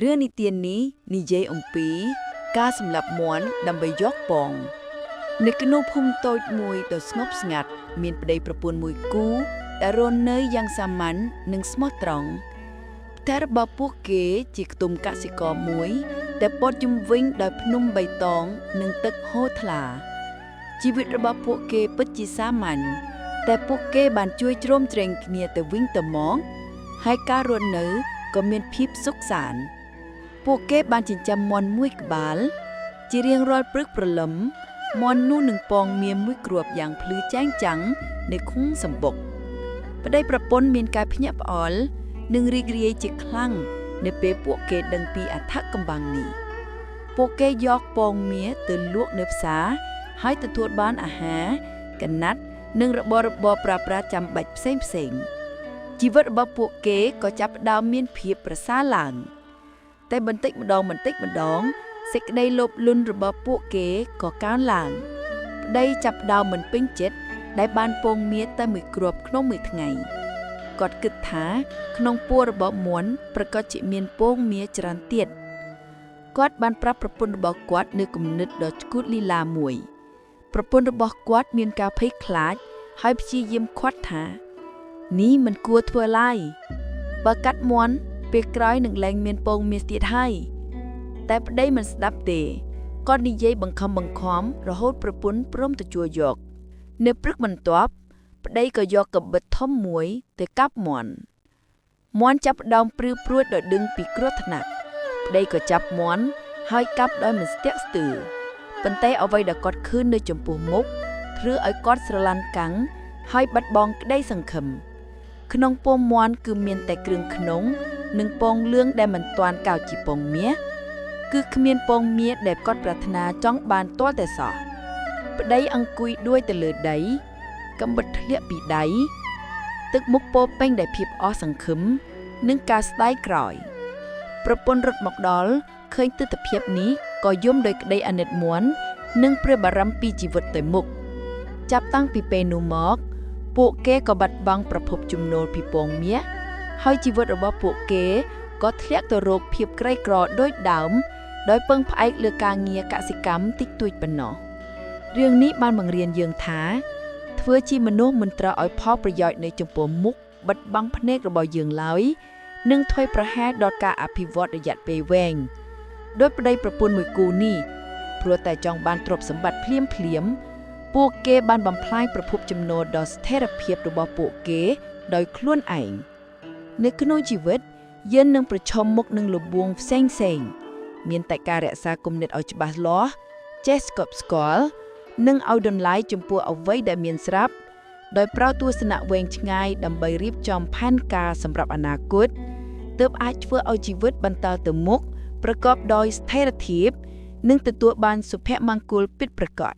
រឿងនិទាននេះនិយាយអំពីការសម្លាប់មាន់ដើម្បីយកពងនៅក្នុងភូមិតូចមួយដ៏ស្ងប់ស្ងាត់មានប្តីប្រពន្ធមួយគូដែលរស់នៅយ៉ាងសាមញ្ញនិងស្មោះត្រង់តែរបស់ពួកគេជាខ្ទមកសិករមួយដែលព័ទ្ធជុំវិញដោយភ្នំបៃតងនិងទឹកហូរថ្លាជីវិតរបស់ពួកគេពិតជាសាមញ្ញតែពួកគេបានជួយជ្រោមជ្រែងគ្នាទៅវិញទៅមកហើយការរស់នៅក៏មានភាពសុខសាន្តពួកគេបានចិញ្ចឹមមាន់មួយក្បាលជារៀងរាល់ព្រឹកព្រលឹមមាន់នោះនឹងពងមាសមួយគ្រាប់យ៉ាងភ្លឺចែងចាំងនៅឃុំសំបុកប្តីប្រពន្ធមានការភ្ញាក់ផ្អើលនិងរីករាយជាខ្លាំងនៅពេលពួកគេដឹងពីអត្ថកំបាំងនេះពួកគេយកពងមាសទៅលក់នៅផ្សារហើយទទួលបានអាហារកណាត់និងរបស់របរប្រើប្រាស់ចាំបាច់ផ្សេងជីវិតរបស់ពួកគេក៏ចាប់ផ្ដើមមានភាពប្រសើរឡើងតែបន្តិចម្ដងសេចក្តីលោភលន់របស់ពួកគេក៏កើនឡើងប្តីចាប់ផ្ដើមមិនពេញចិត្តដែលបានពងមាសតែមួយគ្រាប់ក្នុងមួយថ្ងៃគាត់គិតថាក្នុងពោះរបស់មាន់ប្រកាសជាមានពងមាសច្រើនទៀតគាត់បានប្រាប់ប្រពន្ធរបស់គាត់នៅគំនិតដ៏ឆ្កួតលីឡាមួយប្រពន្ធរបស់គាត់មានការភ័យខ្លាចហើយព្យាយាមឃាត់ថានេះមិនគួរធ្វើឡើយបើកាត់មាន់ពេលក្រោយនឹងលែងមានពងមាសទៀតហើយតែប្តីមិនស្ដាប់ទេគាត់និយាយបង្ខំរហូតប្រពន្ធព្រមទទួលយកនៅព្រឹកបន្ទាប់ប្តីក៏យកកាំបិតធំមួយទៅកាប់មាន់ចាប់ផ្ដើមព្រឺព្រួចដោយដឹងពីគ្រោះថ្នាក់ប្តីក៏ចាប់មាន់ហើយកាប់ដោយមិនស្ទាក់ស្ទើរប៉ុន្តែអ្វីដែលគាត់ឃើញនៅចំពោះមុខធ្វើឲ្យគាត់ស្រឡាន់កាំងហើយបាត់បង់ក្តីសង្ឃឹមក្នុងពោះមាន់គឺមានតែគ្រឿងក្នុងនិងពងលឿងដែលមិនទាន់កោតជាពងមាសគឺគ្មានពងមាសដែលគាត់ប្រាថ្នាចង់បានទាល់តែសោះប្តីអង្គុយដួលទៅលើដីកាំបិតធ្លាក់ពីដៃទឹកមុខពោពេញដោយភាពអស់សង្ឃឹមនិងការស្ដាយក្រោយប្រពន្ធរត់មកដល់ឃើញទិដ្ឋភាពនេះក៏យំដោយក្តីអាណិតមាន់និងព្រួយបារម្ភពីជីវិតទៅមុខចាប់តាំងពីពេលនោះមកពួកគេក៏បាត់បង់ប្រភពចំណូលពីពងមាសហើយជីវិតរបស់ពួកគេក៏ធ្លាក់ទៅរកភាពក្រីក្រដូចដើមដោយពឹងផ្អែកលើការងារកសិកម្មតិចតួចប៉ុណ្ណោះរឿងនេះបានបង្រៀនយើងថាធ្វើជាមនុស្សមិនត្រូវឲ្យផលប្រយោជន៍នៅចំពោះមុខបិទបាំងភ្នែករបស់យើងឡើយនិងធ្វេសប្រហែសដល់ការអភិវឌ្ឍរយៈពេលវែងដោយប្តីប្រពន្ធមួយគូនេះព្រោះតែចង់បានទ្រព្យសម្បត្តិភ្លាមពួកគេបានបំផ្លាញប្រភពចំណូលដ៏ស្ថិរភាពរបស់ពួកគេដោយខ្លួនឯងនៅក្នុងជីវិតយើងនឹងប្រឈមមុខនឹងលំបាកផ្សេងមានតែការរក្សាគំនិតឲ្យច្បាស់លាស់ចេះស្កប់ស្កល់និងឲ្យតម្លៃចំពោះអ្វីដែលមានស្រាប់ដោយប្រើទស្សនៈវែងឆ្ងាយដើម្បីរៀបចំផែនការសម្រាប់អនាគតទើបអាចធ្វើឲ្យជីវិតបន្តទៅមុខប្រកបដោយស្ថិរភាពនិងទទួលបានសុភមង្គលពិតប្រាកដ